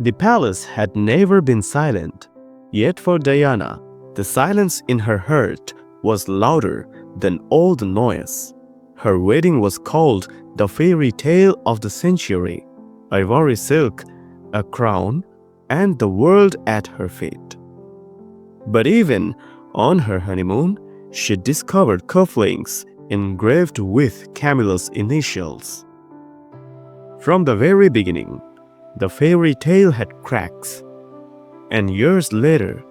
The palace had never been silent, yet for Diana, the silence in her heart was louder than all the noise. Her wedding was called the fairy tale of the century, ivory silk, a crown, and the world at her feet. But even on her honeymoon, she discovered cufflinks engraved with Camilla's initials. From the very beginning, the fairy tale had cracks, and years later,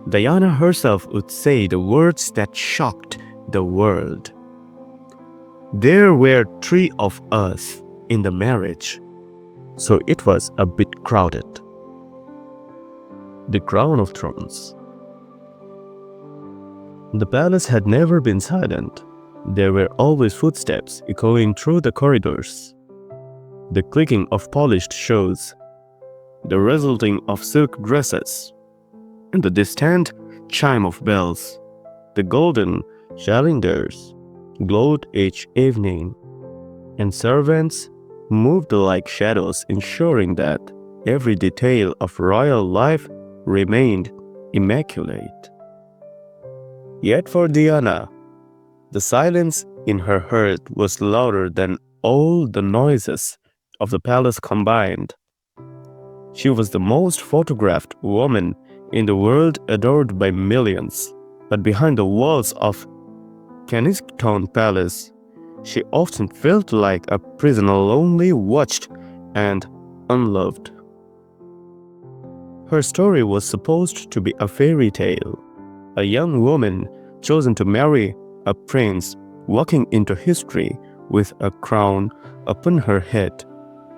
Diana herself would say the words that shocked the world. There were 3 of us in the marriage, so it was a bit crowded. The Crown of Thorns. The palace had never been silent. There were always footsteps echoing through the corridors. The clicking of polished shoes, the resulting of silk dresses, and the distant chime of bells. The golden chandeliers glowed each evening, and servants moved like shadows, ensuring that every detail of royal life remained immaculate. Yet for Diana, the silence in her heart was louder than all the noises of the palace combined. She was the most photographed woman in the world, adored by millions. But behind the walls of Kensington Palace, she often felt like a prisoner, lonely, watched, and unloved. Her story was supposed to be a fairy tale, a young woman chosen to marry a prince, walking into history with a crown upon her head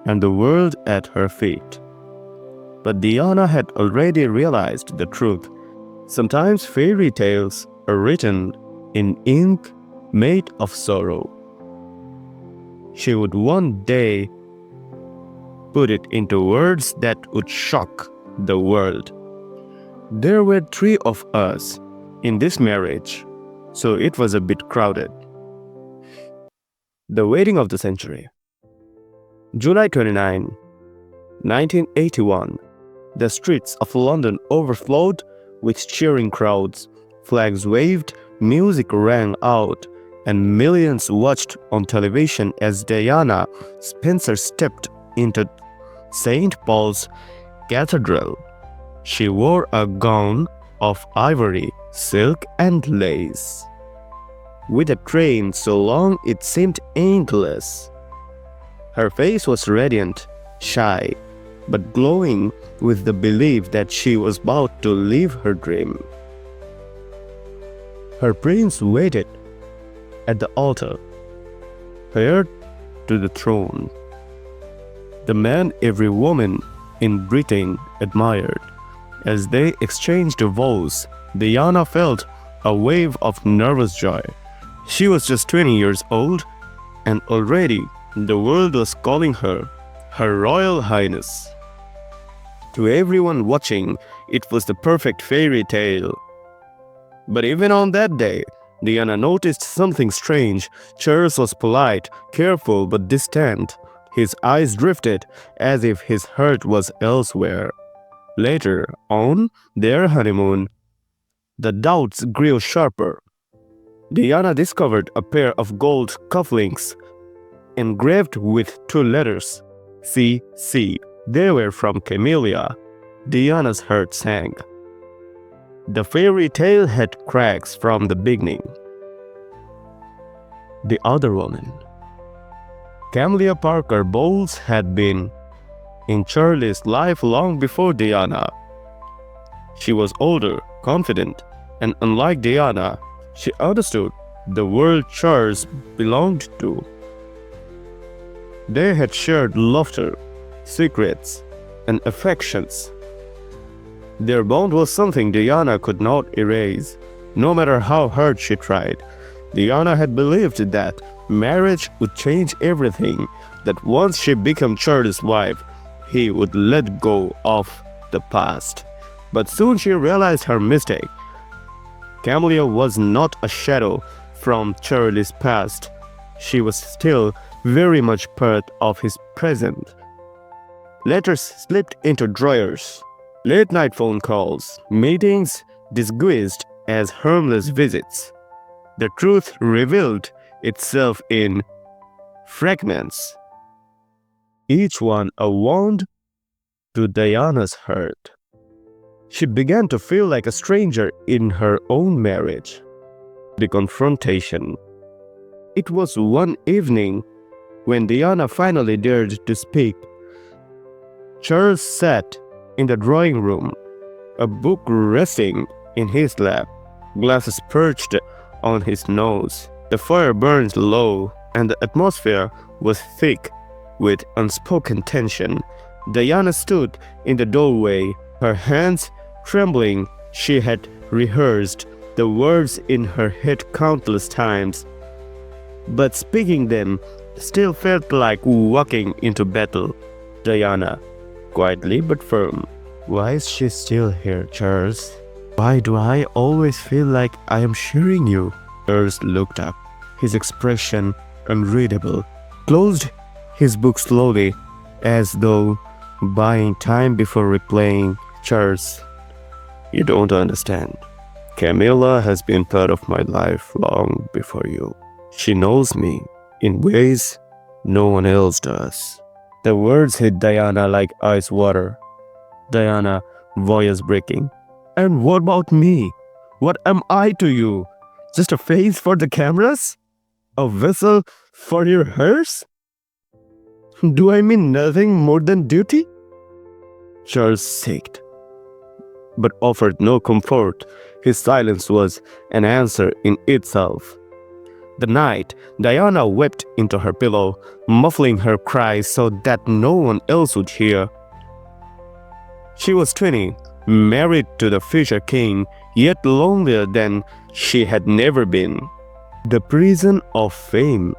and the world at her feet. But Diana had already realized the truth. Sometimes fairy tales are written in ink made of sorrow. She would one day put it into words that would shock the world. There were 3 of us in this marriage, so it was a bit crowded. The wedding of the century. July 29, 1981. The streets of London overflowed with cheering crowds. Flags waved, music rang out, and millions watched on television as Diana Spencer stepped into St. Paul's Cathedral. She wore a gown of ivory, silk, and lace, with a train so long it seemed endless. Her face was radiant, shy, but glowing with the belief that she was about to live her dream. Her prince waited at the altar, heir to the throne, the man every woman in Britain admired. As they exchanged vows, Diana felt a wave of nervous joy. She was just 20 years old, and already the world was calling her Her Royal Highness. To everyone watching, it was the perfect fairy tale. But even on that day, Diana noticed something strange. Charles was polite, careful, but distant. His eyes drifted as if his heart was elsewhere. Later, on their honeymoon, the doubts grew sharper. Diana discovered a pair of gold cufflinks engraved with 2 letters, CC. They were from Camilla. Diana's heart sank. The fairy tale had cracks from the beginning. The other woman. Camilla Parker Bowles had been in Charlie's life long before Diana. She was older, confident, and unlike Diana, she understood the world Charles belonged to. They had shared laughter, secrets, and affections. Their bond was something Diana could not erase, no matter how hard she tried. Diana had believed that marriage would change everything, that once she became Charles' wife, he would let go of the past. But soon she realized her mistake. Camilla was not a shadow from Charlie's past. She was still very much part of his present. Letters slipped into drawers. Late-night phone calls, meetings disguised as harmless visits. The truth revealed itself in fragments, each one a wound to Diana's hurt. She began to feel like a stranger in her own marriage. The confrontation. It was one evening when Diana finally dared to speak. Charles sat in the drawing room, a book resting in his lap, glasses perched on his nose. The fire burned low, and the atmosphere was thick with unspoken tension. Diana stood in the doorway, her hands trembling. She had rehearsed the words in her head countless times, but speaking them still felt like walking into battle. Diana, quietly but firm. Why is she still here, Charles? Why do I always feel like I am sharing you? Charles looked up, his expression unreadable, closed his book slowly, as though buying time before replaying. Charles, you don't understand. Camilla has been part of my life long before you. She knows me in ways no one else does. The words hit Diana like ice water. Diana, voice breaking. And what about me? What am I to you? Just a face for the cameras? A vessel for your hearse? Do I mean nothing more than duty? Charles sighed, but offered no comfort. His silence was an answer in itself. The night, Diana wept into her pillow, muffling her cries so that no one else would hear. She was 20, married to the future king, yet lonelier than she had never been. The prison of fame.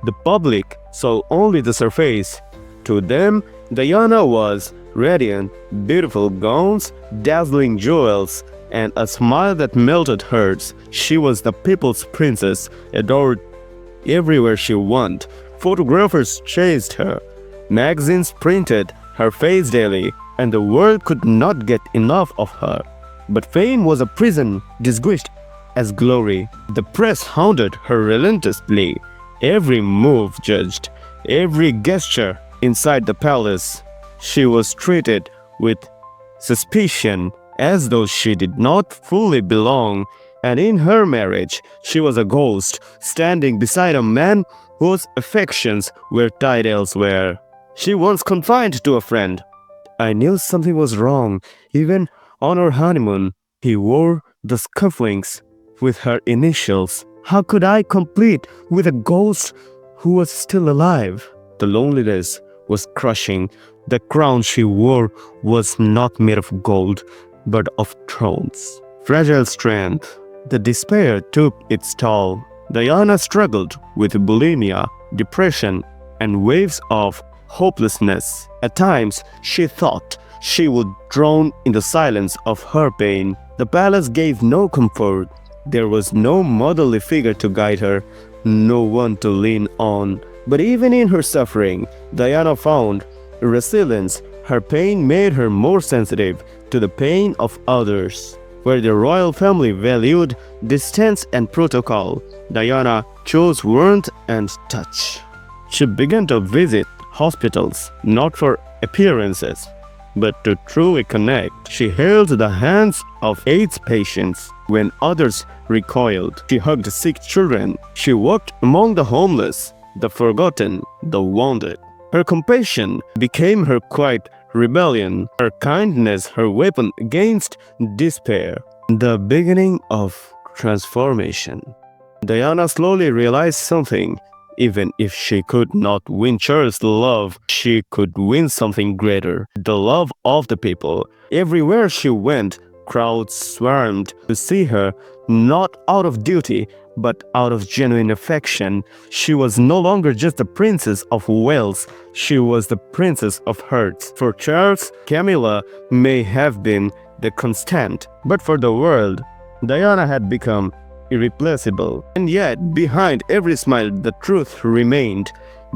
The public saw only the surface. To them, Diana was radiant, beautiful gowns, dazzling jewels, and a smile that melted hearts. She was the people's princess, adored everywhere she went. Photographers chased her. Magazines printed her face daily, and the world could not get enough of her. But fame was a prison disguised as glory. The press hounded her relentlessly. Every move judged, every gesture inside the palace. She was treated with suspicion, as though she did not fully belong. And in her marriage, she was a ghost, standing beside a man whose affections were tied elsewhere. She once confided to a friend, I knew something was wrong. Even on our honeymoon, he wore the cufflinks with her initials. How could I compete with a ghost who was still alive? The loneliness was crushing. The crown she wore was not made of gold, but of thorns. Fragile strength. The despair took its toll. Diana struggled with bulimia, depression, and waves of hopelessness. At times, she thought she would drown in the silence of her pain. The palace gave no comfort. There was no motherly figure to guide her, no one to lean on. But even in her suffering, Diana found resilience. Her pain made her more sensitive to the pain of others. Where the royal family valued distance and protocol, Diana chose warmth and touch. She began to visit hospitals, not for appearances, but to truly connect. She held the hands of AIDS patients when others recoiled. She hugged sick children. She walked among the homeless, the forgotten, the wounded. Her compassion became her quiet rebellion, her kindness her weapon against despair. The beginning of transformation. Diana slowly realized something. Even if she could not win Charles' love, she could win something greater, the love of the people. Everywhere she went, crowds swarmed to see her, not out of duty, but out of genuine affection. She was no longer just the princess of Wales, she was the princess of hearts. For Charles, Camilla may have been the constant, but for the world, Diana had become irreplaceable. And yet, behind every smile, the truth remained.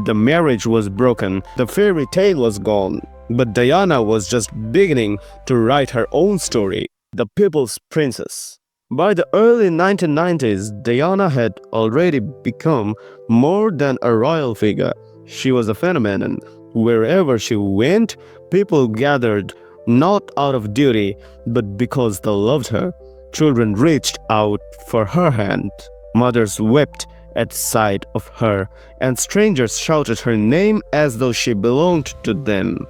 The marriage was broken. The fairy tale was gone. But Diana was just beginning to write her own story, The People's Princess. By the early 1990s, Diana had already become more than a royal figure. She was a phenomenon. Wherever she went, people gathered not out of duty, but because they loved her. Children reached out for her hand. Mothers wept at sight of her, and strangers shouted her name as though she belonged to them.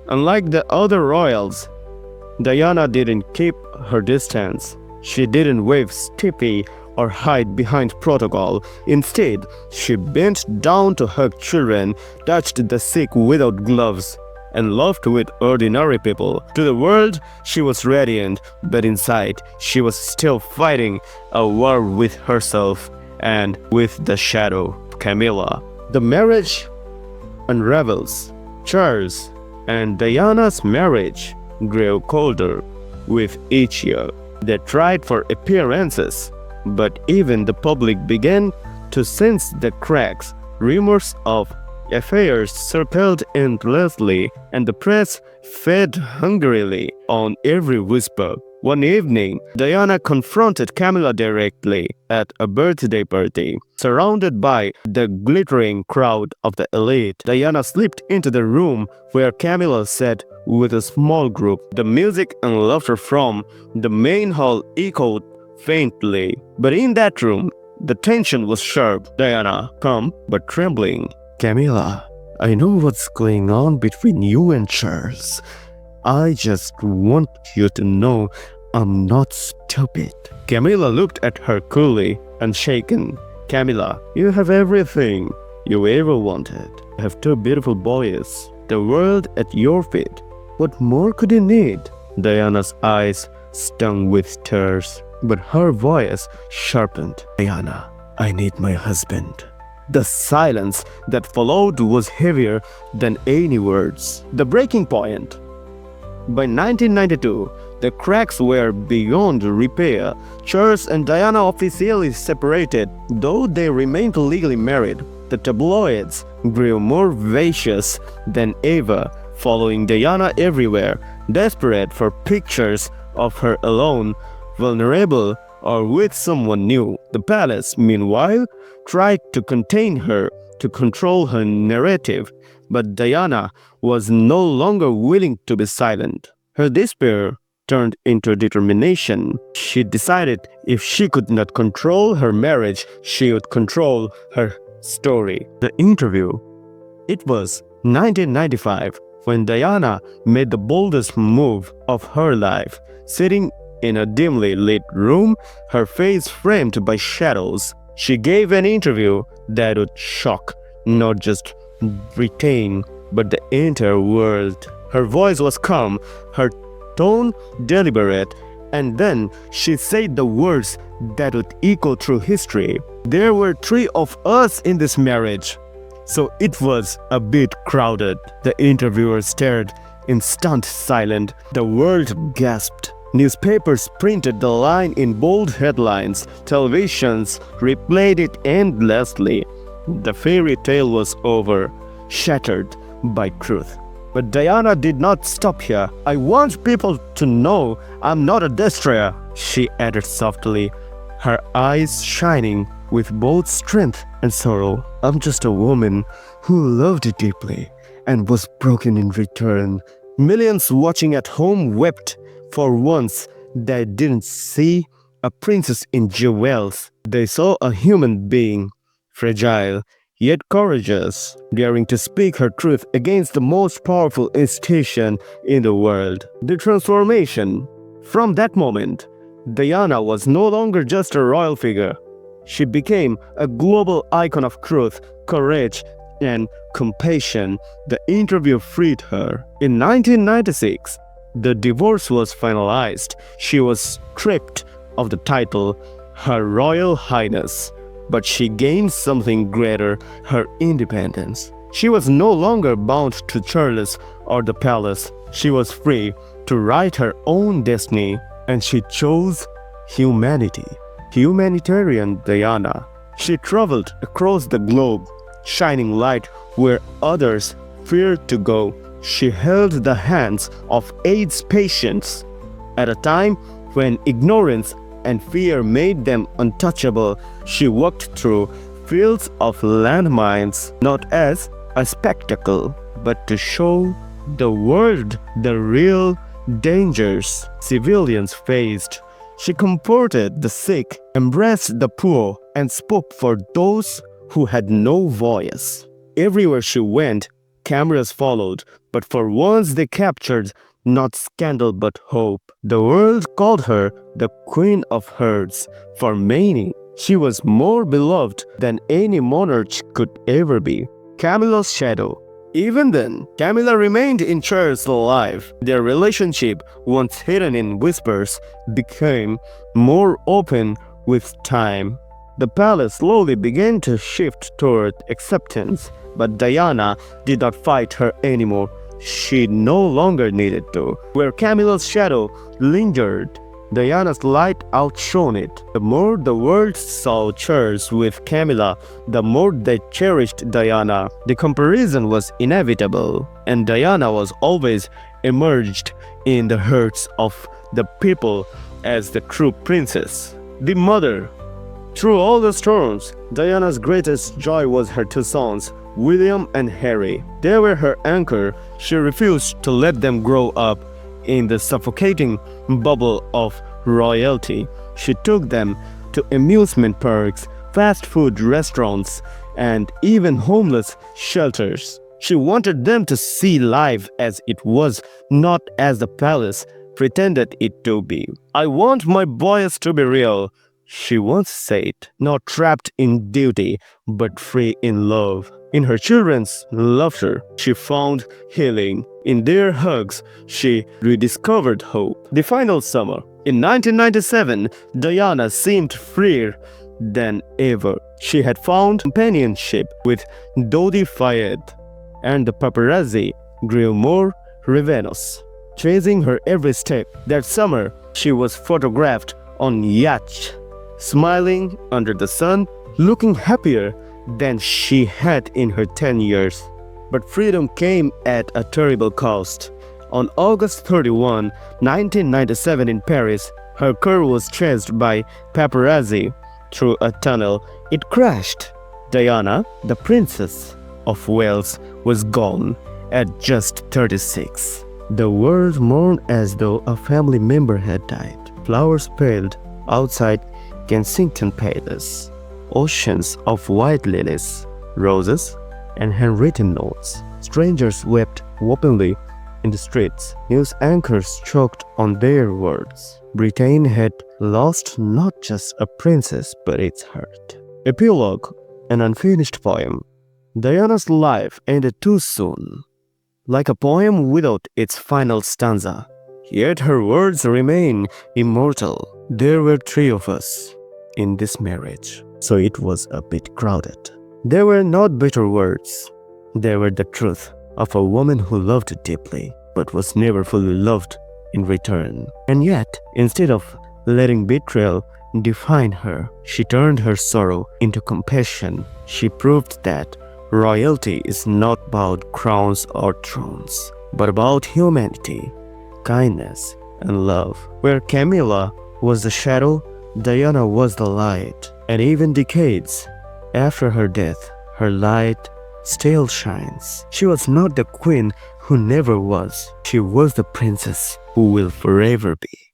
Unlike the other royals, Diana didn't keep her distance. She didn't wave stiffly or hide behind protocol. Instead, she bent down to hug children, touched the sick without gloves, and laughed with ordinary people. To the world, she was radiant, but inside, she was still fighting a war with herself and with the shadow, Camilla. The marriage unravels. Charles and Diana's marriage grew colder with each year. They tried for appearances, but even the public began to sense the cracks. Rumors of affairs circled endlessly, and the press fed hungrily on every whisper. One evening, Diana confronted Camilla directly at a birthday party. Surrounded by the glittering crowd of the elite, Diana slipped into the room where Camilla sat with a small group. The music and laughter from the main hall echoed faintly. But in that room, the tension was sharp. Diana, calm but trembling. Camilla, I know what's going on between you and Charles. I just want you to know I'm not stupid. Camilla looked at her coolly, unshaken. Camilla, you have everything you ever wanted. You have two beautiful boys, the world at your feet. What more could you need? Diana's eyes stung with tears, but her voice sharpened. Diana, I need my husband. The silence that followed was heavier than any words. The breaking point. By 1992, the cracks were beyond repair. Charles and Diana officially separated, though they remained legally married. The tabloids grew more vicious than ever, following Diana everywhere, desperate for pictures of her alone, vulnerable, or with someone new. The palace, meanwhile, tried to contain her, to control her narrative, but Diana was no longer willing to be silent. Her despair turned into determination. She decided if she could not control her marriage, she would control her story. The interview. It was 1995 when Diana made the boldest move of her life, sitting in a dimly lit room, her face framed by shadows. She gave an interview that would shock not just Britain, but the entire world. Her voice was calm, her tone deliberate, and then she said the words that would echo through history. There were three of us in this marriage, so it was a bit crowded. The interviewer stared in stunned silence. The world gasped. Newspapers printed the line in bold headlines. Televisions replayed it endlessly. The fairy tale was over, shattered by truth. But Diana did not stop here. I want people to know I'm not a destroyer, she added softly, her eyes shining with both strength and sorrow. I'm just a woman who loved deeply and was broken in return. Millions watching at home wept. For once, they didn't see a princess in jewels. They saw a human being, fragile, yet courageous, daring to speak her truth against the most powerful institution in the world. The transformation. From that moment, Diana was no longer just a royal figure. She became a global icon of truth, courage, and compassion. The interview freed her. In 1996, the divorce was finalized. She was stripped of the title, Her Royal Highness. But she gained something greater, her independence. She was no longer bound to Charles or the palace. She was free to write her own destiny, and she chose humanity. Humanitarian Diana. She traveled across the globe, shining light where others feared to go. She held the hands of AIDS patients at a time when ignorance and fear made them untouchable. She walked through fields of landmines, not as a spectacle, but to show the world the real dangers civilians faced. She comforted the sick, embraced the poor, and spoke for those who had no voice. Everywhere she went, cameras followed, but for once they captured not scandal but hope. The world called her the Queen of Hearts. For many, she was more beloved than any monarch could ever be. Camilla's shadow. Even then, Camilla remained in Charles' life. Their relationship, once hidden in whispers, became more open with time. The palace slowly began to shift toward acceptance, but Diana did not fight her anymore. She no longer needed to. Where Camilla's shadow lingered, Diana's light outshone it. The more the world saw Charles with Camilla, the more they cherished Diana. The comparison was inevitable, and Diana was always emerged in the hearts of the people as the true princess, the mother. Through all the storms, Diana's greatest joy was her two sons, William and Harry. They were her anchor. She refused to let them grow up in the suffocating bubble of royalty. She took them to amusement parks, fast food restaurants, and even homeless shelters. She wanted them to see life as it was, not as the palace pretended it to be. "I want my boys to be real," she once said, "not trapped in duty, but free in love." In her children's laughter, she found healing. In their hugs, she rediscovered hope. The final summer. In 1997, Diana seemed freer than ever. She had found companionship with Dodi Fayed, and the paparazzi grew more ravenous, chasing her every step. That summer, she was photographed on yachts, smiling under the sun, looking happier than she had in her 10 years. But freedom came at a terrible cost. On August 31, 1997 in Paris, her car was chased by paparazzi through a tunnel. It crashed. Diana, the Princess of Wales, was gone at just 36. The world mourned as though a family member had died. Flowers paled outside Kensington Palace. Oceans of white lilies, roses, and handwritten notes. Strangers wept openly in the streets. News anchors choked on their words. Britain had lost not just a princess but its heart. Epilogue, an unfinished poem. Diana's life ended too soon, like a poem without its final stanza. Yet her words remain immortal. There were three of us in this marriage, so it was a bit crowded. They were not bitter words. They were the truth of a woman who loved deeply, but was never fully loved in return. And yet, instead of letting betrayal define her, she turned her sorrow into compassion. She proved that royalty is not about crowns or thrones, but about humanity, kindness, and love. Where Camilla was the shadow, Diana was the light. And even decades after her death, her light still shines. She was not the queen who never was. She was the princess who will forever be.